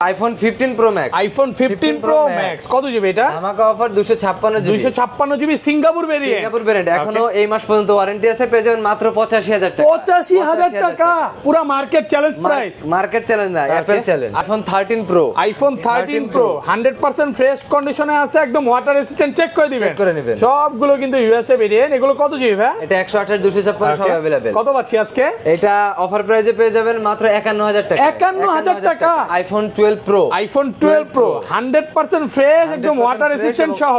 IPhone 15 pro max. IPhone 15 pro max কত GB এটা? ধামাকা offer 256 GB. 256 GB Singapore variant. Singapore variant এখনো এই মাস পর্যন্ত ওয়ারেন্টি আছে, পেয়ে যাবেন মাত্র 85000 টাকা। 85000 টাকা পুরো market challenge price. Market challenge না, Apple challenge. IPhone 13 pro. IPhone 13 pro 100% fresh কন্ডিশনে আছে, একদম ওয়াটার রেজিস্ট্যান্ট। চেক করে দিবেন, চেক করে নেবেন। সবগুলো কিন্তু ইউএসএ ভেরিয়েন্ট। এগুলো কত জিবি ভাই? এটা 128 256 সব अवेलेबल। কত পাচ্ছি আজকে? এটা অফার প্রাইসে পেয়ে যাবেন মাত্র 51000 টাকা। 51000 টাকা। IPhone 12 pro. IPhone 12 pro 100% fresh, একদম ওয়াটার রেজিস্ট্যান্ট সহ।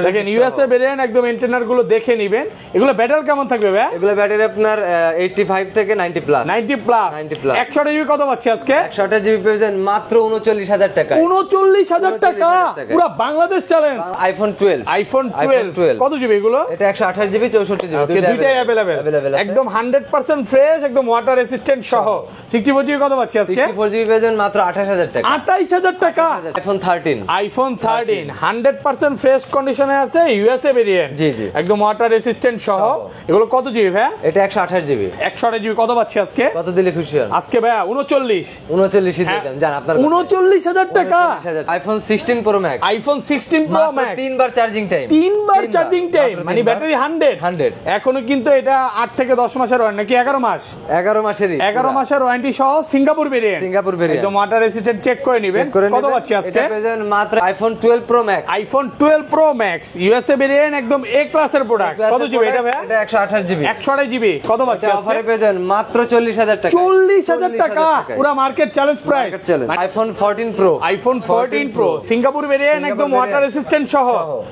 দেখেন ইউএসএ ভেরিয়েন্ট, একদম এন্টেনার গুলো দেখে নেবেন। এগুলো ব্যাটারি কেমন থাকবে ভাই? এগুলো ব্যাটারি আপনার 85 থেকে 90 প্লাস। 90 প্লাস। 128 জিবি কত পাচ্ছি আজকে? 128 জিবি পেয়ে যাবেন মাত্র 39000 টাকা। 39000 টাকা পুরো বাংলাদেশ চ্যালেঞ্জ। আইফোন 12। আইফোন 12 কত জিবি এগুলো? এটা 128 জিবি 64 জিবি দুইটাই अवेलेबल। একদম 100% ফ্রেশ, একদম ওয়াটার রেজিস্ট্যান্ট সহ। 64 জিবি কত পাচ্ছি আজকে? 64 জিবি পেয়ে যাবেন মাত্র 28000 টাকা। 28000 টাকা। আইফোন 13। আইফোন 13 100% ফ্রেশ কন্ডিশনে আছে, ইউএসএ ভেরিয়েন্ট। জি জি, একদম ওয়াটার রেজিস্ট্যান্ট সহ। এগুলো কত জিবি ভাই? এটা 128 জিবি। 128 জিবি কত পাচ্ছি আজকে? কত দিলে খুশি হন আজকে ভাই? 39 দিয়ে দেন। জান আপনার 39000 টাকা। IPhone 16 pro max. IPhone 16 pro max. 3 বার চার্জিং টাইম। 3 বার চার্জিং টাইম, মানে ব্যাটারি 100। এখনো কিন্তু এটা 8 থেকে 10 মাসের ওয়ারেন্টি, নাকি 11 মাস? 11 মাসেরই। 11 মাসের ওয়ারেন্টি সহ সিঙ্গাপুর ভেরিয়েন্ট। সিঙ্গাপুর ভেরিয়েন্ট একদম ওয়াটার রেজিস্ট্যান্ট। চেক করে নেবেন। কত পাচ্ছি আজকে? এটা পেয়ে যাবেন মাত্র iPhone 12 pro max. IPhone 12 pro max USA variant, একদম এ ক্লাসের প্রোডাক্ট। কত জিবি এটা ভাই? এটা 128 জিবি। 128 জিবি কত পাচ্ছি আজকে? অফারে পেয়ে যাবেন মাত্র 40000 টাকা। 40000 টাকা পুরো market challenge price. IPhone 14 pro. IPhone 14 pro Singapore variant, একদম ওয়াটার রেজিস্ট্যান্ট সহ।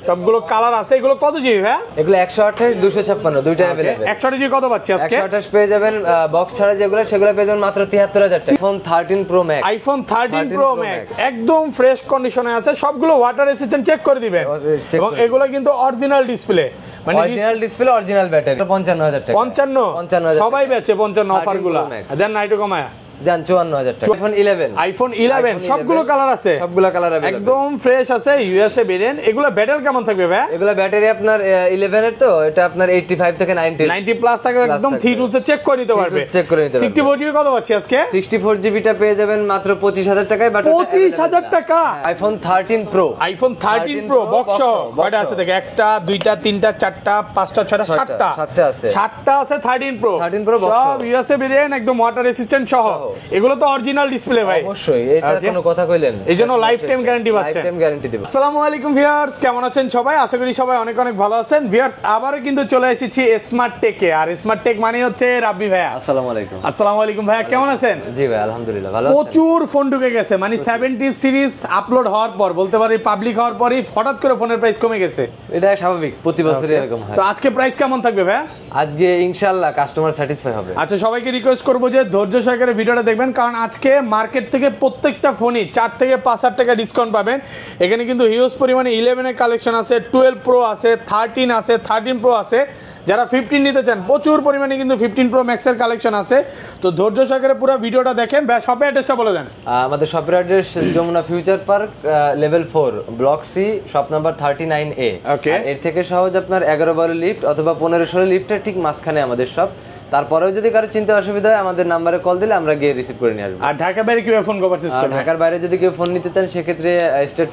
সবগুলো কালার আছে। এগুলো কত জিবি ভাই? এগুলো 128 256 দুইটা अवेलेबल। 128 জিবি কত পাচ্ছি আজকে? 128 পেয়ে যাবেন বক্স ছাড়া যেগুলো, সেগুলো পেয়ে যাবেন মাত্র 73000 টাকা। IPhone 13 pro max. IPhone 13 pro max একদম ফ্রেশ কন্ডিশনে আছে, সবগুলো ওয়াটার রেজিস্ট্যান্ট। চেক করে দিবেন। এবং এগুলো কিন্তু অরিজিনাল ডিসপ্লে, মানে অরিজিনাল ডিসপ্লে, অরিজিনাল ব্যাটারি। 55000 টাকা। 55 সবাই বেচে 55 অফারগুলো। দেন না একটু কমায় জান 54000 টাকা। আইফোন 11। আইফোন 11 সবগুলো কালার আছে। সবগুলো কালার अवेलेबल। একদম ফ্রেশ আছে, ইউএসএ ভেরিয়েন্ট। এগুলো ব্যাটারি কেমন থাকবে ভাই? এগুলো ব্যাটারি আপনার 11 এর, তো এটা আপনার 85 থেকে 90 প্লাস থাকে। একদম 3 টুলসে চেক করে নিতে পারবে। চেক করে নিতে পারবে। 64 জিবি কত পাচ্ছি আজকে? 64 জিবিটা পেয়ে যাবেন মাত্র 25000 টাকায়। 25000 টাকা। IPhone 13 pro. IPhone 13 pro box কয়টা আছে দেখে? একটা, দুইটা, তিনটা, চারটা, পাঁচটা, ছয়টা, সাতটা। সাতটা আছে 13 প্রো। সব ইউএসএ ভেরিয়েন্ট, একদম ওয়াটার রেজিস্ট্যান্ট সহ। এগুলো তো অরিজিনাল ডিসপ্লে ভাই। অবশ্যই, এটা কোনো কথা কইলেন। এইজন্য লাইফ টাইম গ্যারান্টি পাচ্ছেন। লাইফ টাইম গ্যারান্টি দেব। আসসালামু আলাইকুম ভিউয়ার্স, কেমন আছেন সবাই? আশা করি সবাই অনেক অনেক ভালো আছেন। ভিউয়ার্স আবারো কিন্তু চলে এসেছি স্মার্ট টেকে। আর স্মার্ট টেক মানে হচ্ছে রাব্বি ভাইয়া। আসসালামু আলাইকুম। আসসালামু আলাইকুম ভাইয়া, কেমন আছেন? জি ভাই আলহামদুলিল্লাহ ভালো আছি। প্রচুর ফোন ঢুকে গেছে, মানে 70 সিরিজ আপলোড হওয়ার পর, বলতে পারি পাবলিক হওয়ার পরই হঠাৎ করে ফোনের প্রাইস কমে গেছে। এটা স্বাভাবিক, প্রতি বছরই এরকম হয়। তো আজকে প্রাইস কেমন থাকবে ভাইয়া? আজকে ইনশাআল্লাহ কাস্টমার স্যাটিসফাই হবে। আচ্ছা, সবাইকে রিকোয়েস্ট করবো যে ধৈর্য সহকারে ভিডিওটা দেখবেন, কারণ আজকে মার্কেট থেকে প্রত্যেকটা ফোনই 4 থেকে 5,000 টাকা ডিসকাউন্ট পাবেন। এখানে কিন্তু হিউজ পরিমাণে 11 এর কালেকশন আছে, 12 প্রো আছে, 13 আছে, 13 প্রো আছে। যারা 15 নিতে চান, প্রচুর পরিমাণে কিন্তু 15 প্রো ম্যাক্সের কালেকশন আছে। তো ধৈর্য সহকারে পুরো ভিডিওটা দেখেন। শপের অ্যাড্রেসটা বলে দেন। আমাদের শপের address Jamuna future park, level 4, block C, shop number 39A। এর থেকে সহজ আপনার 11-12 লিফট অথবা 15-16 লিফটের ঠিক মাঝখানে আমাদের শপ। তারপরেও যদি কারো চিন্তা অসুবিধা হয়, আমাদের নাম্বারে কল দিলে আমরা গিয়ে রিসিভ করে নিয়ে আসবো। আর ঢাকার বাইরে কিভাবে ফোন পারচেজ করবেন? ঢাকার বাইরে যদি কেউ ফোন নিতে চান, সেক্ষেত্রে স্টেট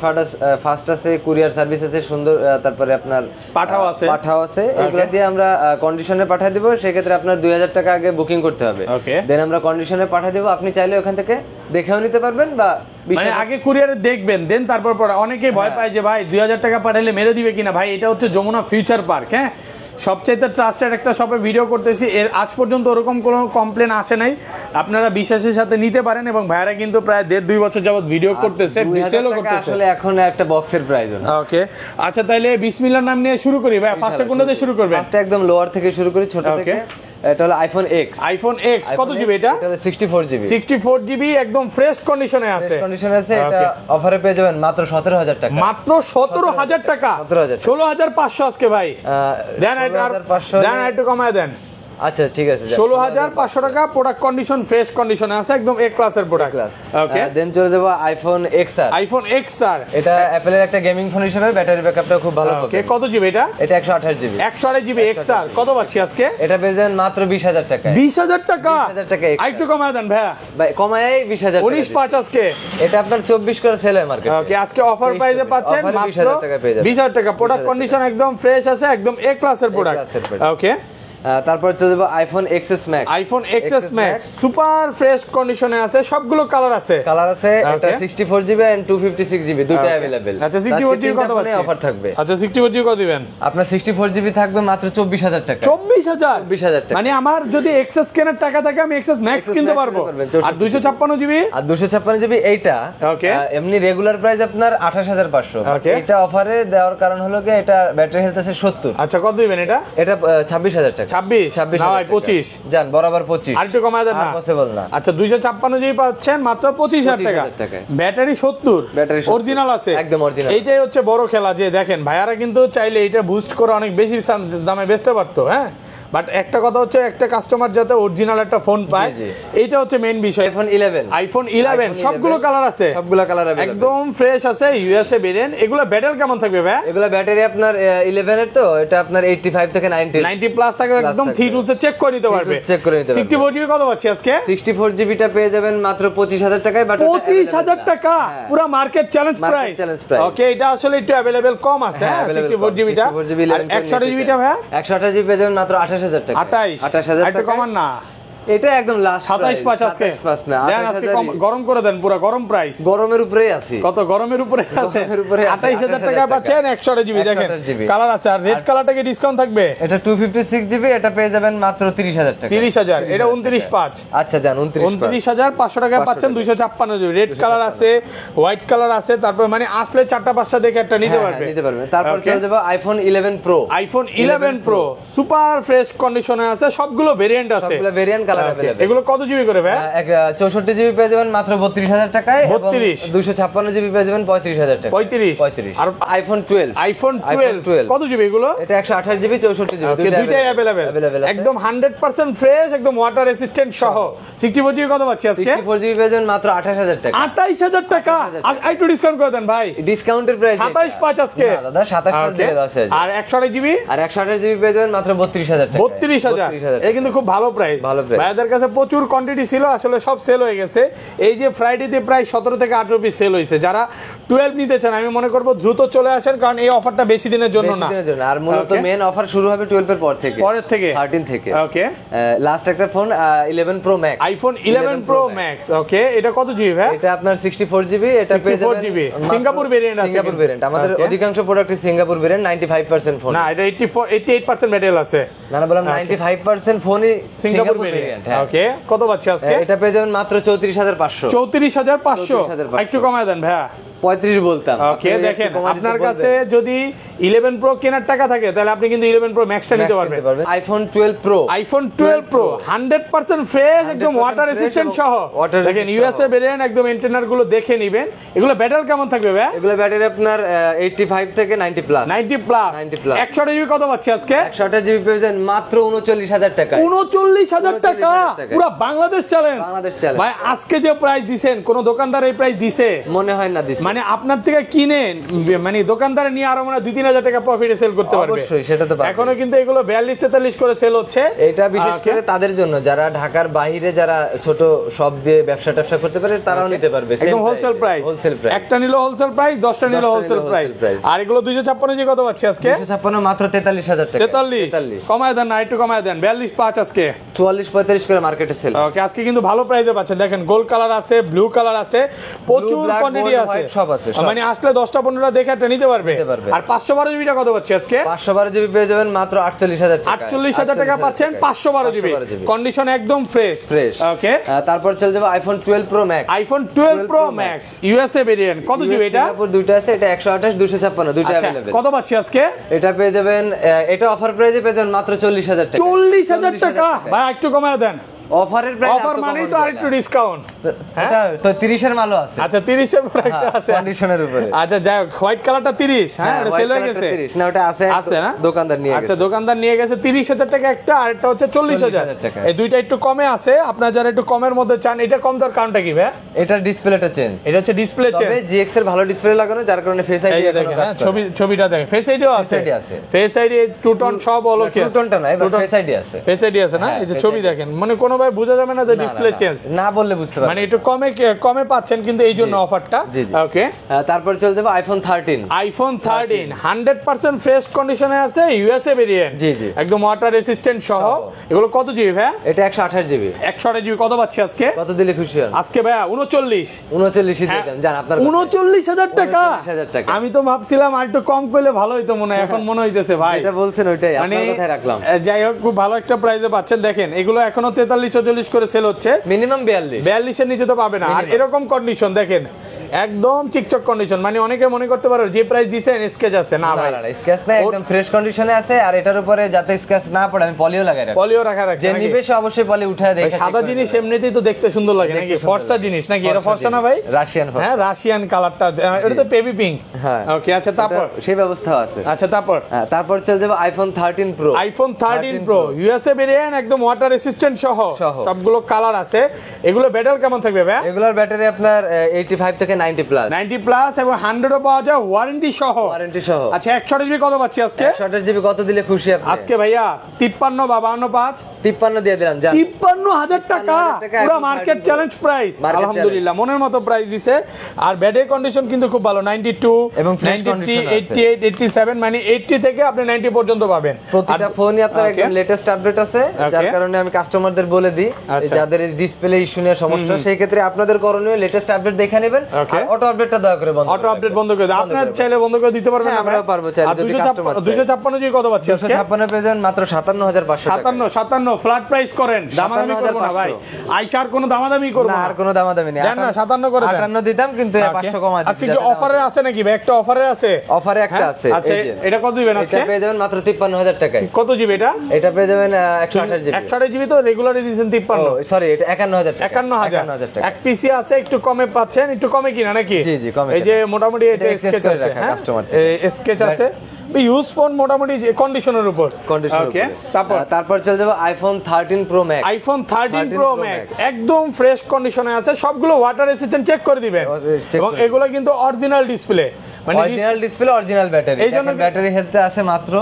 ফাস্ট আছে, কুরিয়ার সার্ভিস আছে সুন্দর, তারপরে আপনার পাঠাও আছে। এগুলো দিয়ে আমরা কন্ডিশনে পাঠিয়ে দিব। সেক্ষেত্রে আপনার 2000 টাকা আগে বুকিং করতে হবে। দেন আমরা কন্ডিশনে পাঠিয়ে দেবো। আপনি চাইলে ওখান থেকে দেখেও নিতে পারবেন, বা মানে আগে কুরিয়ারে দেখবেন, দেন তারপর অনেকেই ভয় পায় যে ভাই 2000 টাকা পাঠালে মেরে দিবে কিনা। ভাই এটা হচ্ছে যমুনা ফিউচার পার্ক, হ্যাঁ, সবচাইতে ট্রাস্টেড একটা শপে ভিডিও করতেছি। এর আজ পর্যন্ত ওরকম কোনো কমপ্লেন আসে নাই। আপনারা বিশ্বাসের সাথে নিতে পারেন। এবং ভাইরা কিন্তু প্রায় 1.5-2 বছর যাবত ভিডিও করতেছে, রিসেলও করতেছে। আসলে এখন একটা বক্সের প্রাইস না। ওকে, আচ্ছা তাহলে বিসমিল্লাহর নাম নিয়ে শুরু করি ভাই। ফার্স্টে কোনটা দিয়ে শুরু করবেন? ফার্স্টে একদম লোয়ার থেকে শুরু করি, ছোট থেকে। এটা হলো আইফোন এক্স। আইফোন এক্স কত জিবি এটা? এটা 64 জিবি। 64 জিবি একদম ফ্রেশ কন্ডিশনে আছে। এটা অফারে পেয়ে যাবেন মাত্র 17000 টাকা। মাত্র 17000 টাকা। 16500 আজকে ভাই। দেন একটু কমায় দেন। আচ্ছা ঠিক আছে, 16,500 টাকা। প্রোডাক্ট কন্ডিশন ফ্রেশ কন্ডিশনে আছে, একদম এ ক্লাসের প্রোডাক্ট। ওকে, দেন চলে যাব আইফোন XR। আইফোন XR এটা অ্যাপলের একটা গেমিং ফোন হিসেবে ব্যাটারি ব্যাকআপটা খুব ভালো পাবে। ওকে, কত জিবি এটা? এটা 128 জিবি। 128 জিবি XR কত পাচ্ছি আজকে? এটা পেয়ে যাবেন মাত্র 20,000 টাকায়। 20,000 টাকা? 20,000 টাকা আরেকটু কমায় দেন ভাইয়া। ভাই কমায় 20,000 টাকা। 19,500 আজকে। এটা আপনার 24 করে সেল হয় মার্কেটে। ওকে, আজকে অফার প্রাইসে পাচ্ছেন মাত্র 20,000 টাকা পেয়ে যাবেন। 20,000 টাকা। প্রোডাক্ট কন্ডিশন একদম ফ্রেশ আছে, একদম এ ক্লাসের প্রোডাক্ট। ওকে, তারপর চলে যাব iPhone XS Max। IPhone XS Max super fresh কন্ডিশনে আছে, সবগুলো কালার আছে। কালার আছে, এটা 64 জিবি এন্ড 256 জিবি দুটো अवेलेबल। আচ্ছা 64 জিবি কত পাচ্ছি? অফার থাকবে। আচ্ছা 64 জিবি কত দিবেন? আপনার 64 জিবি থাকবে মাত্র 24,000 টাকা। 24,000 টাকা। মানে আমার যদি XS কেনার টাকা থাকে আমি XS Max কিনতে পারবো। আর 256 জিবি? আর 256 জিবি এইটা ওকে, এমনি রেগুলার প্রাইস আপনার 28,500। এটা অফারে দেওয়ার কারণ হলো কি এটা ব্যাটারি হেলথ আছে 70। আচ্ছা কত দিবেন এটা? এটা 26,000 টাকা। 26 না ভাই 25 জান, বরাবর 25। আর একটু কমায় দেন না? পসিবল না। আচ্ছা 256 জিবি পাচ্ছেন মাত্র 25,000 টাকা। ব্যাটারি 70, ব্যাটারি অরিজিনাল আছে, একদম অরিজিনাল। এইটাই হচ্ছে বড় খেলা যে দেখেন ভাইয়ারা কিন্তু চাইলে এটা বুস্ট করে অনেক বেশি দামে বেচতে পারতো। হ্যাঁ, বাট একটা কথা হচ্ছে একটা কাস্টমার যাতে অরিজিনাল একটা ফোন পায়, এইটা হচ্ছে মেইন বিষয়। আইফোন 11 সবগুলো কালার আছে, সবগুলো কালার একদম ফ্রেশ আছে, ইউএসএ ভেরিয়েন্ট। এগুলো ব্যাটারি কেমন থাকবে ভাই? এগুলো ব্যাটারি আপনার 11 এর, তো এটা আপনার 85 থেকে 90 প্লাস থাকে, একদম 3 টুলসে চেক করে নিতে পারবে। 64 জিবি কত পাচ্ছি আজকে? 64 জিবিটা পেয়ে যাবেন মাত্র 25,000 টাকায়। বাট 25,000 টাকা পুরো মার্কেট চ্যালেঞ্জ প্রাইস। ওকে, এটা আসলে একটু अवेलेबल কম আছে। 64 জিবিটা আর 128 জিবিটা ভাই 128 জিবি পেয়ে যাবেন মাত্র 28,000 টাকা। 28,000 টাকা কমান না? এটা একদম লাস্ট 27,500 আজকে। দেন আজকে গরম করে দেন, পুরো গরম প্রাইস। গরমের উপরেই আছে। কত গরমের উপরে আছে? 28,000 টাকা পাচ্ছেন 128 জিবি। দেখেন কালার আছে, আর রেড কালারটাকে ডিসকাউন্ট থাকবে। এটা 256 জিবি, এটা পেয়ে যাবেন মাত্র 30,000 টাকা। 30,000, এটা 29,500। আচ্ছা জান, 29,500 টাকা পাচ্ছেন 256 জিবি। রেড কালার আছে, হোয়াইট কালার আছে, তারপর মানে আসলে 4টা-5টা দেখে একটা নিতে পারবে। তারপর চলে যাব iPhone 11 pro. IPhone 11 pro super fresh কন্ডিশনে আছে, সবগুলো ভেরিয়েন্ট আছে, সবগুলো ভেরিয়েন্ট কালার अवेलेबल। এগুলো কত জিবি করে ভাই? 64 জিবি পেয়ে যাবেন মাত্র 32,000 টাকায়। 32। 256 জিবি পেয়ে যাবেন 35,000 টাকা। 35। আর আইফোন 12। আইফোন 12 কত জিবি এগুলো? এটা 128 জিবি 64 জিবি দুইটাই अवेलेबल, একদম 100% ফ্রেশ, একদম ওয়াটার রেসিস্ট্যান্ট সহ। 64 জিবি কত পাচ্ছি আজকে? 64 জিবি পেয়ে যাবেন মাত্র 28,000 টাকা। 28,000 টাকা। একটু ডিসকাউন্ট করে দেন ভাই। ডিসকাউন্টের প্রাইস 27,500 আজকে। না দাদা, 27,500 দিয়ে আছে। আর 128 জিবি? আর 128 জিবি পেয়ে যাবেন মাত্র 32,000 টাকা। 32,000, এটা কিন্তু খুব ভালো প্রাইস। ভাইদের কাছে প্রচুর কোয়ান্টিটি ছিল, আসলে সব সেল হয়ে গেছে। এই যে ফ্রাইডেতে প্রায় 17 থেকে 18 পিস সেল হয়েছে। যারা 12 নিতে চান আমি মনে করব দ্রুত চলে আসেন, কারণ এই অফারটা বেশি দিনের জন্য না। আর মূলত মেন অফার শুরু হবে 12 এর পর থেকে, 13 থেকে। ওকে, লাস্ট একটা phone 11 pro max. IPhone 11 pro max. Okay, এটা কত জিবি ভাই? এটা আপনার 64 জিবি। এটা পেয়ে যাবেন 64 জিবি সিঙ্গাপুর ভেরিয়েন্ট আছে। সিঙ্গাপুর ভেরিয়েন্ট আমাদের অধিকাংশ প্রোডাক্ট সিঙ্গাপুর ভেরিয়েন্ট। 95% ফোন না, এটা 88% মেটাল আছে। না না, বললাম 95% ফোনই সিঙ্গাপুর ভেরিয়েন্ট। ওকে, কত পাচ্ছি আজকে? এটা পেয়ে যাবেন মাত্র 34,500। 34,500, একটু কমায় দেন ভাইয়া। 35 বলতাম। ওকে, দেখেন আপনার কাছে যদি 11 প্রো কেনার টাকা থাকে তাহলে আপনি কিন্তু 11 প্রো ম্যাক্সটা নিতে পারবেন। IPhone 12 pro. IPhone 12 pro 100% fresh, একদম ওয়াটার রেসিস্ট্যান্ট সহ। দেখেন ইউএসএ ভেরিয়েন্ট, একদম ইন্টারনাল গুলো দেখে নেবেন। এগুলো ব্যাটারি কেমন থাকবে ভাই? এগুলো ব্যাটারি আপনার 85 থেকে 90 প্লাস। 90 প্লাস। 128 জিবি কত পাচ্ছি আজকে? 128 জিবি পেয়ে যান মাত্র 39,000 টাকা। 39,000 টাকা পুরো বাংলাদেশ চ্যালেঞ্জ। ভাই আজকে যে প্রাইস দিবেন কোন দোকানদার এই প্রাইস দিছে মনে হয় না দিছে। মানে আপনার থেকে কিনেন, মানে দোকানদারে নিয়ে আরো মানে 2-3,000 টাকা প্রফিটে সেল করতে পারবে। অবশ্যই, সেটা তো পারবে। এখনো কিন্তু এগুলো 42-43 করে সেল হচ্ছে। এটা বিশেষ করে তাদের জন্য যারা ঢাকার বাইরে যারা ছোট শপ দিয়ে ব্যবসা করতে পারে তারাও নিতে পারবে। একদম হোলসেল প্রাইস। একটা নিলো হোলসেল প্রাইস, 10টা নিলো হোলসেল প্রাইস। আর এগুলো 256 জি কত পাচ্ছি আজকে? 256 মাত্র 43,000 টাকা। 43 কমায় দেন না, একটু কমায় দেন। 42.5 আজকে। 44-45 করে মার্কেটে সেল। ওকে, আজকে কিন্তু ভালো প্রাইসে পাচ্ছেন। দেখেন গোল্ড কালার আছে, ব্লু কালার আছে, প্রচুর কোয়ান্টিটি আছে, সব আছে। মানে আসলে 10টা-15টা দেখে একটা নিতে পারবে। আর 512 জিবিটা কত পাচ্ছি আজকে? 512 জিবি পেয়ে যাবেন মাত্র 48,000 টাকা। 48,000 টাকা পাচ্ছেন 512 জিবি, কন্ডিশন একদম ফ্রেশ। ওকে, তারপর চলে যাবে iPhone 12 pro max. IPhone 12 pro max USA variant কত জিবি এটা? সিঙ্গাপুর দুইটা আছে, এটা 128 256 দুইটা अवेलेबल। কত পাচ্ছি আজকে? এটা পেয়ে যাবেন, এটা অফার প্রাইসে পেয়ে যাবেন মাত্র 40,000 টাকা। 40,000 টাকা ভাই, একটু কমায় দেন। অফারের প্রাইস, অফার মানেই তো আরেকটু ডিসকাউন্ট। এটা তো 30 এর মালও আছে। আচ্ছা 30 এর প্রোডাক্ট আছে কন্ডিশনের উপরে। আচ্ছা যাই হোক, হোয়াইট কালারটা 30, হ্যাঁ এটা সেল হয়ে গেছে। 30 না, ওটা আছে না দোকানদার নিয়ে গেছে। আচ্ছা দোকানদার নিয়ে গেছে 30,000 টাকা একটা, আর একটা হচ্ছে 40,000 টাকা। এই দুইটা একটু কমে আছে। আপনারা যারা একটু কমের মধ্যে চান, এটা কম দেওয়ার কারণটা কি ভাই? এটা ডিসপ্লেটা চেঞ্জ, এটা হচ্ছে ডিসপ্লে চেঞ্জ। তবে জিএক্স এর ভালো ডিসপ্লে লাগানো, যার কারণে ফেস আইডি এখনো কাজ করে। ছবিটা দেখেন, ফেস আইডিও আছে। ফেস আইডি টু টোন সব হলো কি? টু টোনটা নাই, বাট ফেস আইডি আছে। ফেস আইডি আছে না? এই যে ছবি দেখেন, মানে কোনো ভাই বোঝা যাবে না যে ডিসপ্লে চেঞ্জ, না বললে বুঝতে পারবেন। মানে একটু কমে পাচ্ছেন কিন্তু এই জন্য অফারটা। ওকে, তারপর চলে যাবে আইফোন 13। আইফোন 13 100% ফ্রেশ কন্ডিশনে আছে, ইউএসএ ভেরিয়েন্ট, জি জি, একদম ওয়াটার রেসিস্ট্যান্ট সহ। এগুলো কত জিবি ভাই? এটা 128 জিবি। 128 জিবি কত পাচ্ছি আজকে? কত দিলে খুশি হন আজকে ভাই? 39 দিয়ে দেন, জান আপনার 39,000 টাকা। 39,000 টাকা। আমি তো ভাবছিলাম আর একটু কম করলে ভালো হইতো মনে হয়, এখন মনে হইতেছে ভাই এটা বলছেন ওইটাই আপনার কথাই রাখলাম। যাই হোক, খুব ভালো একটা প্রাইসে পাচ্ছেন। দেখেন এগুলো এখনো 43-44 করে সেল হচ্ছে, মিনিমাম 42 এর নিচে তো পাবে না। আর এরকম কন্ডিশন দেখেন, একদম চিকচক কন্ডিশন, মানে অনেকে মনে করতে পারো যে প্রাইস দিছেন স্কেচ আছে, না ভাই স্কেচ না, একদম ফ্রেশ কন্ডিশনে আছে। আর এটার উপরে যাতে স্কেচ না পড়ে আমি পলিও লাগাই রাখছি। পলিও রাখা রাখছি, যে নিবে সে অবশ্যই পলি উঠায় দেখে। সাদা জিনিস এমনিতেই তো দেখতে সুন্দর লাগে নাকি? ফর্সা জিনিস নাকি? এটা ফর্সা না ভাই? রাশিয়ান, হ্যাঁ রাশিয়ান কালারটা, এটা তো বেবি পিঙ্ক। হ্যাঁ ওকে, আচ্ছা তারপর সেই ব্যবস্থা আছে। আচ্ছা তারপর চলে যাবে iPhone 13 pro. IPhone 13 pro USA variant, একদম ওয়াটার রেসিস্ট্যান্ট সহ সবগুলো কালার আছে। এগুলো ব্যাটারি কেমন থাকবে ভাই? এগুলোর ব্যাটারি আপনার 85 থেকে 90 প্লাস এবং 100 ও পাওয়া যায় ওয়ারেন্টি সহ। আচ্ছা 128 জিবি কত পাচ্ছি আজকে? 128 জিবি কত দিলে খুশি আপনি আজকে ভাইয়া? 53 বা 52 53 দিয়ে দিলাম, জান 53,000 টাকা, পুরো মার্কেট চ্যালেঞ্জ প্রাইস। আলহামদুলিল্লাহ, মনের মতো প্রাইস দিছে। আর ব্যাটারি কন্ডিশন কিন্তু খুব ভালো, 92 এবং 93 88 87, মানে 80 থেকে আপনি 90 পর্যন্ত পাবেন। প্রতিটা ফোনই আপনার একদম লেটেস্ট আপডেট আছে, যার কারণে আমি কাস্টমারদের বলে দিই যাদের ডিসপ্লে ইস্যু নিয়ে সমস্যা, সেই ক্ষেত্রে আপনাদের করণীয় লেটেস্ট আপডেট দেখে নেবেন। আর অটো আপডেটটা দয়া করে বন্ধ, অটো আপডেট বন্ধ করে দেন। আপনারা চাইলে বন্ধ করে দিতে পারবেন, আমরা পারবো চাইলে। যদি কাস্টমার 256 জিবি কত পাচ্ছি আজকে? 256 পেয়ে যান মাত্র 57,500 টাকা। 57 ফ্ল্যাট প্রাইস করেন, দামাদামি করব না ভাই। আইসার কোনো দামাদামি করব না, আর কোনো দামাদামি নেই। দেন না 57 করে দেন। 58 দিতাম, কিন্তু 500 কম আছে। আজকে কি অফারে আছে নাকি ভাই? একটা অফারে আছে, অফারে একটা আছে। আচ্ছা এটা কত দিবেন আজকে? এটা পেয়ে যাবেন মাত্র 53,000 টাকায়। কত জিবি এটা? এটা পেয়ে যাবেন 128 জিবি। 128 জিবি তো রেগুলারই দিবেন 53। সরি, এটা 51,000 টাকা। 51,000 টাকা। এক পিসি আছে, একটু কমে পাচ্ছেন, একটু কমে কিনা নাকি? জি জি, কমে। এই যে মোটামুটি এটা স্কেচ আছে, হ্যাঁ স্কেচ আছে, ইউজ ফোন মোটামুটি কন্ডিশনের উপর। ওকে, তারপর চলে যাব iPhone 13 pro max. IPhone 13 pro max একদম ফ্রেশ কন্ডিশনে আছে, সবগুলো ওয়াটার রেসিস্ট্যান্ট চেক করে দিবেন, এবং এগুলো কিন্তু অরিজিনাল ডিসপ্লে, মানে অরিজিনাল ডিসপ্লে, অরিজিনাল ব্যাটারি। এই জন্য ব্যাটারি হেলথে আছে মাত্র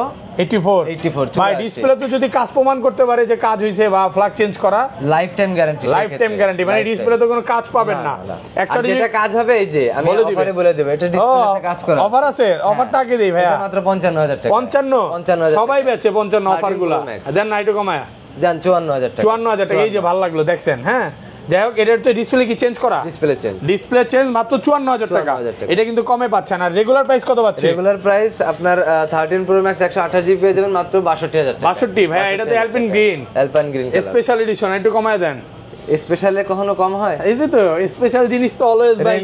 84 ভাই। ডিসপ্লে তো যদি কাজ প্রমাণ করতে পারে যে কাজ হইছে বা ফ্ল্যাগ চেঞ্জ করা, লাইফ টাইম গ্যারান্টি, মানে ডিসপ্লে তো কোনো কাজ পাবেন না। অ্যাকচুয়ালি যেটা কাজ হবে, এই যে আমি অফারে বলে দেব, এটা ডিসপ্লেতে কাজ করে। অফার আছে, অফারটা আগে দেই ভাইয়া, মাত্র 55,000 টাকা। 55 সবাই বেচে 55 অফারগুলো। দেন না একটু কমায়া, জান 54,000 টাকা। 54,000 টাকা, এই যে ভালো লাগলো দেখছেন। হ্যাঁ যাই হোক, এটার তো ডিসপ্লে কি চেঞ্জ করা? ডিসপ্লে চেঞ্জ মাত্র 54,000 টাকা। এটা কিন্তু কমে পাচ্ছেন। আর রেগুলার প্রাইস কত পাচ্ছে? রেগুলার প্রাইস আপনার 13 প্রো ম্যাক্স 128 জিবি পেয়ে যাবেন মাত্র 62,000 টাকা। 62 ভাই, এটা তো অ্যালপিন গ্রিন স্পেশাল এডিশন, একটু কমায় দেন। স্পেশালে কখনো কম হয়? এই তো স্পেশাল জিনিস তো অলওয়েজ ভাই,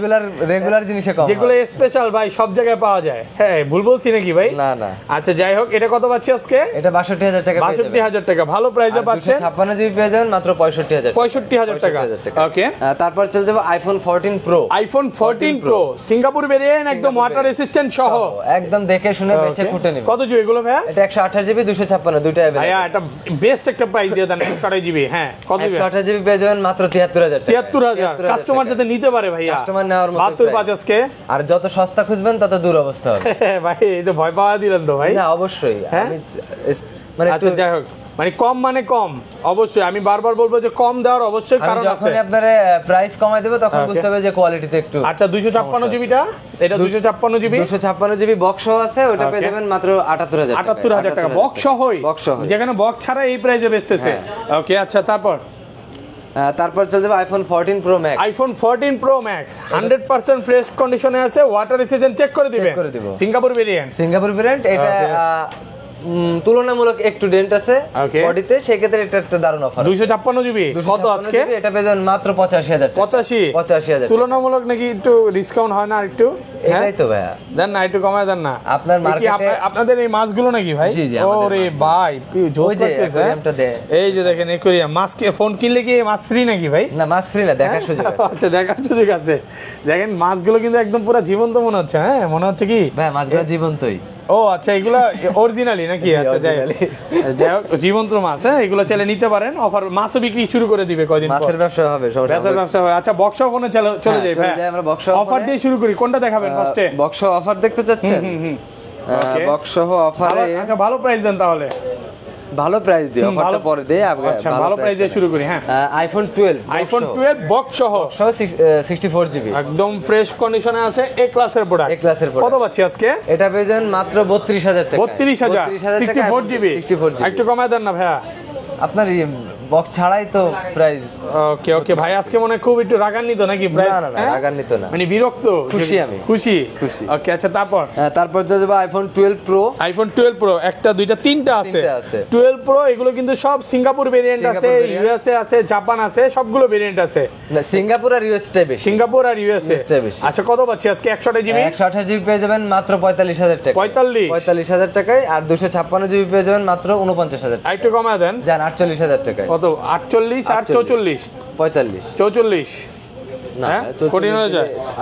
রেগুলার জিনিসে কম, যেগুলো স্পেশাল ভাই সব জায়গায় পাওয়া যায়। হ্যাঁ ভুল বলছি নাকি ভাই? না না। আচ্ছা যাই হোক, এটা কত পাচ্ছি আজকে? এটা 62,000 টাকা। 62,000 টাকা, ভালো প্রাইসে পাচ্ছেন। 256 জিবি পেয়ে যাবেন মাত্র 65,000 টাকা। ওকে, তারপর চলে যাব iPhone 14 pro. IPhone 14 pro Singapore variant, একদম ওয়াটার রেসিস্ট্যান্ট সহ, একদম দেখে শুনে বেচে ফুটে নিন। কত জিবি এগুলো ভাই? এটা 128 জিবি 256 দুটো अवेलेबल। ভাইয়া এটা বেস্ট একটা প্রাইস দিয়ে দেন। 128 জিবি, হ্যাঁ কত দিবেন? 128 জিবি পেয়ে যাবেন মাত্র 73,000 টাকা। 73,000 কাস্টমার যাতে নিতে পারে ভাইয়া, কাস্টমার নেওয়ার মতো 72 আজকে। আর যত সস্তা খুঁজবেন তত দূর অবস্থা হবে ভাই। এই তো ভয় পাওয়া দিলেন তো ভাই। না অবশ্যই, আমি মানে আচ্ছা যাই হোক, মানে কম মানে কম, অবশ্যই আমি বারবার বলবো যে কম দেওয়ার অবশ্যই কারণ আছে। যখন আপনারা প্রাইস কমাই দেবে তখন বুঝতে হবে যে কোয়ালিটিতে একটু। আচ্ছা 256 জিবিটা, এটা 256 জিবি, 256 জিবি বক্স সহ আছে, ওটা পেয়ে যাবেন মাত্র 78,000 টাকা। 78,000 টাকা বক্স সহই, যেখানে বক্স ছাড়া এই প্রাইসে বেচতেছে। ওকে আচ্ছা, তারপর চলে যাবে iPhone 14 pro max. IPhone 14 pro max 100% fresh কন্ডিশনে আছে, ওয়াটার রেসিস্ট্যান্ট চেক করে দিবেন। সিঙ্গাপুর ভেরিয়েন্ট, এটা তুলনামূলক একটু ডেন্ট আছে Okay. বডিতে, সেক্ষেত্রে এটা একটা দারুণ অফার। 256 জিবি কত আজকে? এটা পেয়ে যাবেন মাত্র 85,000 টাকা। 85,000 তুলনামূলক নাকি একটু ডিসকাউন্ট হয় না একটু? এটাই তো ভাইয়া, দেন না একটু কমায় দেন না। আপনার মার্কেটে আপনাদের এই মাছগুলো নাকি ভাই? জি জি, ওরে ভাই জোস লাগতেছে। এই যে দেখেন একুরিয়াম মাছ, ফোন কিনলে কি মাছ ফ্রি নাকি ভাই? না মাছ ফ্রি না, দেখার সুযোগ আছে। আচ্ছা দেখার সুযোগ আছে। দেখেন মাছগুলো কিন্তু একদম পুরো জীবন্ত মনে হচ্ছে। হ্যাঁ মনে হচ্ছে কি ভাই মাছগুলো জীবন্তই। ও আচ্ছা, এগুলা অরিজিনালি নাকি? আচ্ছা যাই হোক, জীবন্ত মাছ। হ্যাঁ এগুলো চাইলে নিতে পারেন। অফার মাছও বিক্রি শুরু করে দিবে কয়দিন পর। মাছের ব্যবসা হবে, মাছের ব্যবসা হবে। আচ্ছা বক্স ফোনে চলে যাই ভাই, আমরা বক্স অফার দিয়ে শুরু করি। কোনটা দেখাবেন ফার্স্টে? বক্স অফার দেখতে চাচ্ছেন? বক্স সহ অফারে আচ্ছা ভালো প্রাইস দেন তাহলে। ভালো প্রাইস দিই, অফারটা পরে দেই। আচ্ছা ভালো প্রাইস দিয়ে শুরু করি। হ্যাঁ আইফোন 12 বক্স সহ 64 জিবি একদম ফ্রেশ কন্ডিশনে আছে, এ ক্লাসের প্রোডাক্ট। এ ক্লাসের প্রোডাক্ট কত পাচ্ছি আজকে? এটা পেয়ে যাবেন মাত্র 32,000 টাকা। 32,000 64 জিবি। একটু কমায় দেন না ভাইয়া। আপনার বক্স ছাড়াই তো প্রাইস। ওকে ওকে ভাই, আজকে মনে খুব একটু রাগান্বিত নাকি প্রাইস? না না রাগান্বিত না, মানে বিরক্ত। খুশি আমি, খুশি। ওকে আচ্ছা তারপর যাবে আইফোন 12 প্রো। আইফোন 12 প্রো একটা দুইটা তিনটা আছে। 12 প্রো এগুলো কিন্তু সব সিঙ্গাপুর ভেরিয়েন্ট আছে, ইউএসএ আছে, জাপান আছে, সবগুলো ভেরিয়েন্ট আছে। না সিঙ্গাপুর আর ইউএসএ বেশি। সিঙ্গাপুর আর ইউএসএ। আচ্ছা কত পাচ্ছি আজকে? 128 জিবি। 128 জিবি পেয়ে যাবেন মাত্র 45,000 টাকা। 45,000 টাকায়। আর 256 জিবি পেয়ে যাবেন মাত্র 49,000 টাকা। একটু কমায় দেন। জান 48,000 টাকায়। কত? 48 আর 44 44 না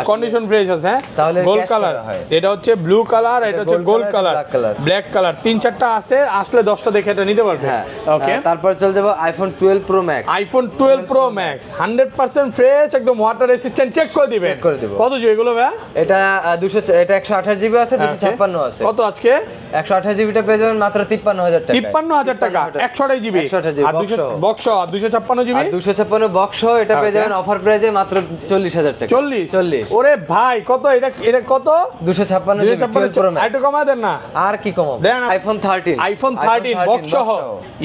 কন্ডিশন ফ্রেশ আছে। হ্যাঁ তাহলে গোল্ড কালার, এটা হচ্ছে ব্লু কালার, এটা হচ্ছে গোল্ড কালার, ব্ল্যাক কালার, 3-4টা আছে। আসলে 10টা দেখে এটা নিতে পারবে। ওকে তারপর চলে যাব iPhone 12 pro max. IPhone 12 pro max 100% fresh, একদম ওয়াটার রেসিস্ট্যান্ট। চেক করে দিবেন। কত জিবি এগুলো ভাই? এটা 200, এটা 128 জিবি আছে, 256 আছে। কত আজকে? 128 জিবিটা পেয়ে যাবেন মাত্র 53,000 টাকা। 53,000 টাকা 128 জিবি। আর 200 বক্স আর 256 জিবি। আর 256 বক্স এটা পেয়ে যাবেন অফার প্রাইসে মাত্র 40,000 টাকা। 40। ওরে ভাই কত এটা? এটা কত? 256 জিবি প্রো ম্যাক্স। একটু কমায় দেন না। আর কি কমাবো? দেন আইফোন 13 বক্স সহ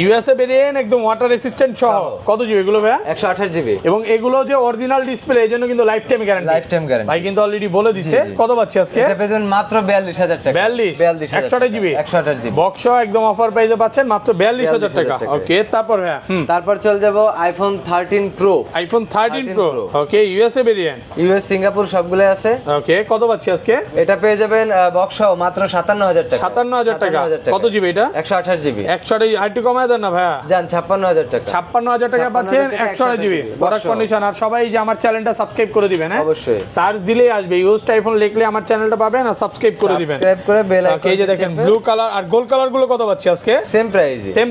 ইউএসএ ভেরিয়েন্ট, একদম ওয়াটার রেসিস্ট্যান্ট সহ। কত জিবি এগুলো ভাই? 128 জিবি। এবং এগুলো যে অরিজিনাল ডিসপ্লে, এজন্য কিন্তু লাইফ টাইম গ্যারান্টি। ভাই কিন্তু অলরেডি বলে দিয়েছে। কত পাচ্ছি আজকে? এটা পেয়ে যাবেন মাত্র 42,000 টাকা। 42 128 জিবি। 128 জিবি বক্স সহ একদম অফার প্রাইসে পাচ্ছেন মাত্র 42,000 টাকা। ওকে তারপর ভাই তারপর চলে যাব আইফোন 13 প্রো। আইফোন 13 প্রো ওকে ইউএসএ ভেরিয়েন্ট, ইউএস সিঙ্গাপুর সবগুলো আছে। ওকে কত পাচ্ছি আজকে? এটা পেয়ে যাবেন বক্স সহ মাত্র 57,000 টাকা। 57,000 টাকা। কত জিবি এটা? 128 জিবি। 128 আইটি কমায় দেন না ভাইয়া। জান 56,000 টাকা। 56,000 টাকা পাচ্ছেন 128 জিবি প্রোডাক্ট কন্ডিশন। আর সবাই যে আমার চ্যানেলটা সাবস্ক্রাইব করে দিবেন। হ্যাঁ অবশ্যই, সার্চ দিলেই আসবে ইউজড আইফোন লিখলে আমার চ্যানেলটা পাবেন। আর সাবস্ক্রাইব করে দিবেন, সাবস্ক্রাইব করে বেল আইকন। এই যে দেখেন ব্লু কালার আর গোল্ড কালার গুলো কত পাচ্ছি আজকে? Same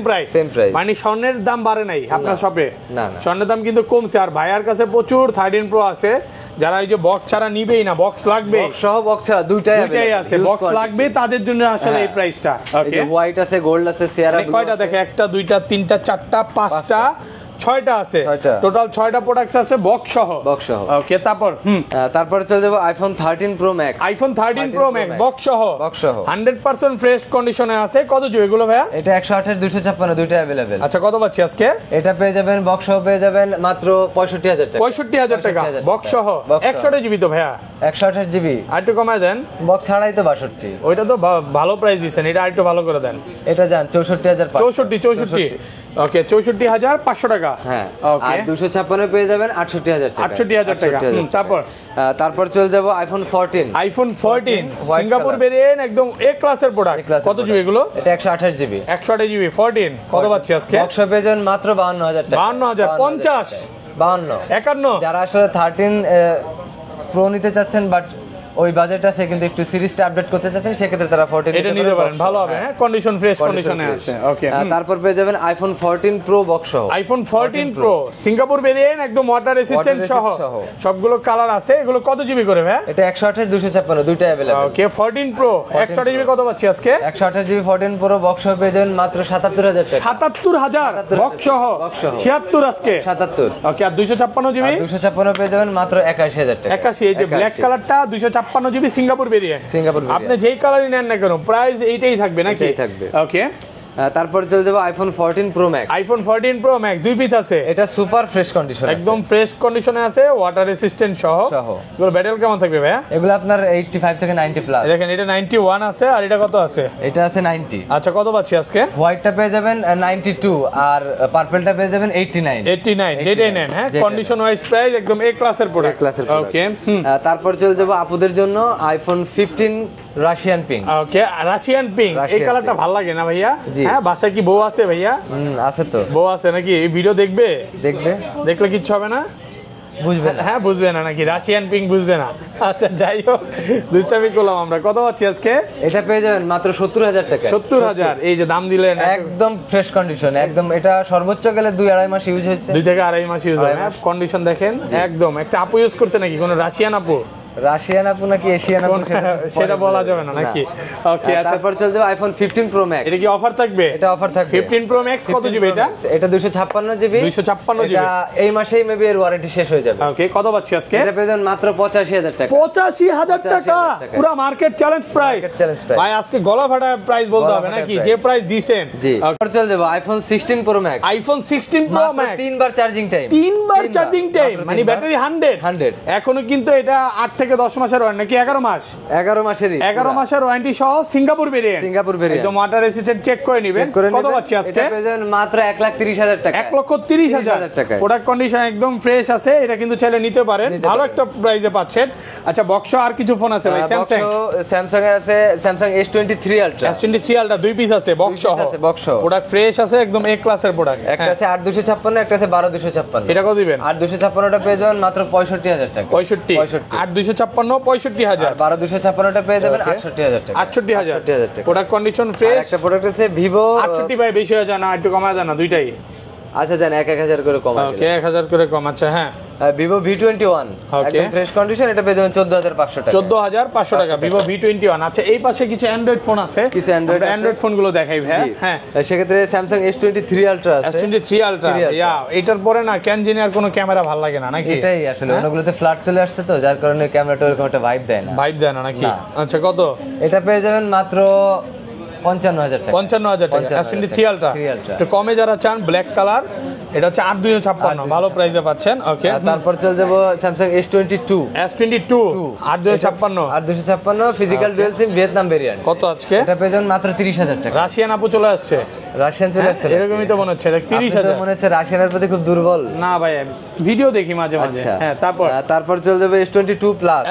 price. মানে স্বর্ণের দাম বাড়ে নাই আপনার শপে? না স্বর্ণের দাম কিন্তু কমছে। আর ভাইয়ার কাছে প্রচুর 13 প্রো আছে, যারা এই যে বক্স ছাড়া নিবেই না, বক্স লাগবে, বক্স সহ বক্স ছাড়া দুইটাই আছে, বক্স লাগবে তাদের জন্য আসলে এই প্রাইসটা। ওকে হোয়াইট আছে, গোল্ড আছে, সিয়ারা ব্লু। কয়টা দেখে? 1 2 3 4 5 6টা আছে, টোটাল 6টা প্রোডাক্টস আছে বক্স সহ। ওকে তারপর চলে যাব iPhone 13 pro max. IPhone 13 pro max box সহ 100% ফ্রেশ কন্ডিশনে আছে। কত জিবি এগুলো ভাইয়া? এটা 128 256 দুইটা अवेलेबल। আচ্ছা কত পাচ্ছি আজকে? এটা পেয়ে যাবেন বক্স সহ পেয়ে যাবেন মাত্র 65,000 টাকা। 65,000 টাকা বক্স সহ। 128 জিবি তো ভাইয়া? 128 জিবি। আর একটু কমায় দেন। বক্স ছাড়াই তো 62। ওইটা তো ভালো প্রাইস দিবেন, এটা আরেকটু ভালো করে দেন। এটা জান 64,500। 64 ওকে 64,500 টাকা। হ্যাঁ আর 256 পেয়ে যাবেন 68,000 টাকা। 68,000 টাকা। তারপর চলে যাব আইফোন 14। আইফোন 14 সিঙ্গাপুর ভেরিয়েন্ট, একদম এ ক্লাসের প্রোডাক্ট। কত জিবি এগুলো? এটা 128 জিবি। 128 জিবি 14 কত পাচ্ছি আজকে? বক্স পেয়ে যাবেন মাত্র 52,000 টাকা। 52,000 50 52 51। যারা আসলে 13 প্রো নিতে চাচ্ছেন বাট ওই বাজেট আছে কিন্তু একটু সিরিজটা আপডেট করতে চাচ্ছেন, সেক্ষেত্রে তারা 14 এটা নিতে পারেন, ভালো হবে। হ্যাঁ কন্ডিশন ফ্রেশ কন্ডিশনে আছে। ওকে তারপর পেয়ে যাবেন আইফোন 14 প্রো বক্স সহ। আইফোন 14 প্রো সিঙ্গাপুর ভেরিয়েন্ট, একদম ওয়াটার রেসিস্ট্যান্ট সহ সবগুলো কালার আছে। এগুলো কত জিবি করে ভাই? এটা 128 256 দুইটা अवेलेबल। ওকে 14 প্রো 128 জিবি কত পাচ্ছি আজকে? 128 জিবি 14 প্রো বক্স সহ পেয়ে যাবেন মাত্র 77,000 টাকা। 77,000 বক্স সহ 76 আজকে 77। ওকে আর 256 জিবি? 256 পেয়ে যাবেন মাত্র 81,000 টাকা। 81 এই যে ব্ল্যাক কালারটা 256 জিবি সিঙ্গাপুর ভেরিয়েন্ট। আপনি যেই কালারই নেন না কেন প্রাইস এইটাই থাকবে নাকি? থাকবে। ওকে তারপর চলে যাবো iPhone 14 pro max. IPhone 14 pro max 2 piece আছে, এটা সুপার ফ্রেশ কন্ডিশন, একদম ফ্রেশ কন্ডিশনে আছে, ওয়াটার রেসিস্ট্যান্ট সহ। এগুলো ব্যাটারি কেমন থাকবে ভাইয়া? এগুলো আপনার 85 থেকে 90 প্লাস। দেখেন এটা 91 আছে, আর এটা কত আছে? এটা আছে 90। আচ্ছা কত পাচ্ছি আজকে? হোয়াইটটা পেয়ে যাবেন 92 আর পার্পলটা পেয়ে যাবেন 89। 89 যেটাই নেন, হ্যাঁ কন্ডিশন ওয়াইজ প্রাইস একদম এ ক্লাসের প্রোডাক্ট। ওকে, তারপর চলে যাবো আপুদের জন্য আইফোন 15 রাশিয়ান পিঙ্ক। ওকে, রাশিয়ান পিঙ্ক, এই কালারটা ভালো লাগে না ভাইয়া? হ্যাঁ, বাসায় কি বউ আছে ভাইয়া? আছে তো। বউ আছে নাকি? এই ভিডিও দেখবে? দেখলে কিচ্ছু হবে না, বুঝবে না? হ্যাঁ বুঝবে না নাকি? রাশিয়ান পিঙ্ক বুঝবে না? আচ্ছা যাই হোক, দুষ্টামি করলাম আমরা। কত পাচ্ছি আজকে? এটা পেয়ে যাবেন মাত্র 70,000 টাকা। 70,000? এই যে দাম দিলেন, একদম ফ্রেশ কন্ডিশন, একদম এটা সর্বোচ্চ গেলে 2-2.5 মাস ইউজ হয়েছে। 2 থেকে 2.5 মাস ইউজ হয়। কন্ডিশন দেখেন একদম। একটা আপু ইউজ করছে নাকি? কোন রাশিয়ান আপু? রাশিয়ান আপু নাকি এশিয়ান আপু সেটা বলা যাবে না নাকি? ওকে, আচ্ছা তারপর চলে যাবে আইফোন 15 প্রো ম্যাক্স। এটা কি অফার থাকবে? এটা অফার থাকবে। 15 প্রো ম্যাক্স কত জিবি এটা? এটা 256 জিবি। 256 জিবি। এটা এই মাসেই মেবি এর ওয়ারেন্টি শেষ হয়ে যাবে। ওকে, কত পাচ্ছি আজকে? এটা পেয়ে যাবেন মাত্র 85,000 টাকা। 85,000 টাকা পুরো মার্কেট চ্যালেঞ্জ প্রাইস। ভাই আজকে গলা ফাটা প্রাইস বলতে হবে নাকি? যে প্রাইস দিবেন। জি, তারপর চলে যাবে iPhone 16 pro max. IPhone 16 pro max 3 বার চার্জিং টাইম। 3 বার চার্জিং টাইম মানে ব্যাটারি 100। এখনো কিন্তু এটা 8 থেকে 10 মাসের ওয়ারেন্টি নাকি 11 মাস? 11 মাসেরই, 11 মাসের ওয়ারেন্টি সহ সিঙ্গাপুর ভেরিয়েন্ট। একদম ওয়াটার রেসিস্ট্যান্ট চেক করে নেবেন। কত পাচ্ছি আজকে? এটা পেয়ে যাবেন মাত্র 1,30,000 টাকা। 1,30,000 টাকা। প্রোডাক্ট কন্ডিশন একদম ফ্রেশ আছে, এটা কিন্তু চাইলে নিতে পারেন, ভালো একটা প্রাইসে পাচ্ছেন। আচ্ছা বক্স আর কিছু ফোন আছে ভাই? স্যামসাং এর আছে Samsung S23 ultra. S23 ultra 2 piece আছে, বক্স সহ। প্রোডাক্ট ফ্রেশ আছে, একদম এ ক্লাসের প্রোডাক্ট। একটা আছে 8256, একটা আছে 12256। এটা কত দিবেন? 8256টা পেয়ে যাবেন মাত্র 65,000 টাকা। 65 8256 65,000। 12256টা পেয়ে যাবেন 68,000 টাকা। 68,000 টাকা। Product condition fresh. একটা প্রোডাক্ট আছে ভিভো 68 ভাই বেশি হয়ে যায় না? একটু কমায় দেন না দুইটাই? আচ্ছা জান 1,000 করে কম। ওকে, 1000 করে কম। আচ্ছা হ্যাঁ, ভিভো V21 একদম ফ্রেশ কন্ডিশন, এটা পেয়ে যাবেন 14,500 টাকা। 14,500 টাকা ভিভো V21। আচ্ছা এই পাশে কিছু অ্যান্ড্রয়েড ফোন আছে, কিছু অ্যান্ড্রয়েড ফোন গুলো দেখাই ভাই। হ্যাঁ, সেক্ষেত্রে স্যামসাং S23 আলট্রা আছে। S23 আলট্রা, ইয়া এটার পরে না ক্যানজিনিয়ার কোনো ক্যামেরা ভালো লাগে না নাকি? এটাই আসলে ওগুলোতে ফ্ল্যাট চলে আসছে তো, যার কারণে ক্যামেরাটা এরকম একটা ভাইব দেয় না নাকি? আচ্ছা কত? এটা পেয়ে যাবেন মাত্র 55,000 টাকা। 55,000 টাকা। S23 আলট্রা একটু কমে যারা চান, ব্ল্যাক কালার, এটা হচ্ছে 8256, ভালো প্রাইসে পাচ্ছেন। ওকে, তারপর চলে যাব Samsung S22 8256 physical dual SIM Vietnam variant. কত আজকে? এটা পেয়ে যাবেন মাত্র 30,000 টাকা। রাশিয়ান আপু চলে আসছে। এরকমই তো মনে হচ্ছে। 30,000 মনে হচ্ছে রাশিয়ানের প্রতি খুব দুর্বল না ভাই, ভিডিও দেখি মাঝে মাঝে। হ্যাঁ, তারপর চলে যাবে S22 প্লাস।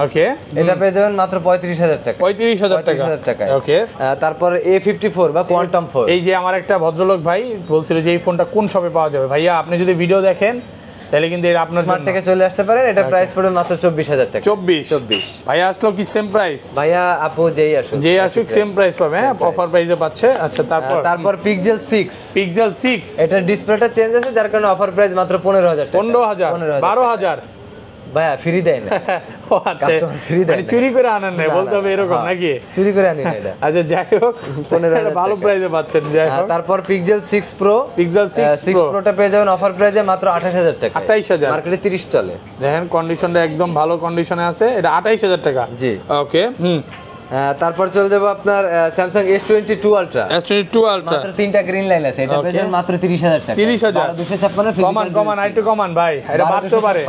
ওকে, এটা পেয়ে যাবেন মাত্র 35,000 টাকা। 35,000 টাকা। ওকে, তারপর A54 বা কোয়ান্টাম 4। এই যে আমার একটা ভদ্রলোক ভাই বলছিল যে এই ফোনটা কোন শপে পাওয়া যাবে। ভাইয়া আপনি যদি ভিডিও দেখেন তাহলে কিন্তু এটা আপনার স্মার্ট থেকে চলে আসতে পারেন। এটা প্রাইস পড়বে মাত্র 24,000 টাকা। 24 ভাইয়া আসলো কি সেম প্রাইস? ভাইয়া আপু যেই আসুক সেম প্রাইস পাবে। হ্যাঁ, অফার প্রাইসে পাচ্ছে। আচ্ছা তারপর পিক্সেল 6 এটা ডিসপ্লেটা চেঞ্জ আছে, যার কারণে অফার প্রাইস মাত্র 15,000 টাকা। 15,000 12,000 ভাইয়া ফ্রি দেয় না। আচ্ছা, মানে চুরি করে আনেন না বলতে হবে এরকম নাকি? চুরি করে আনি না এটা। আচ্ছা যাই হোক, 15,000 ভালো প্রাইসে পাচ্ছেন। যাই হোক, তারপর পিক্সেল 6 প্রো টা পেয়ে যাবেন অফার প্রাইসে মাত্র 28,000 টাকা। 28,000, মার্কেটে 30 চলে। দেখেন কন্ডিশনটা একদম ভালো কন্ডিশনে আছে। এটা 28,000 টাকা। জি, ওকে। তারপর চলে যাবো আপনার স্যামসাং S22 আলট্রা। মাত্র 3টা গ্রিন লাইন আছে, এটা পেয়ে যাবেন মাত্র 30,000 টাকা। 30,000 256 কমান আইটু কমান ভাই, এটা বাড়তে পারে।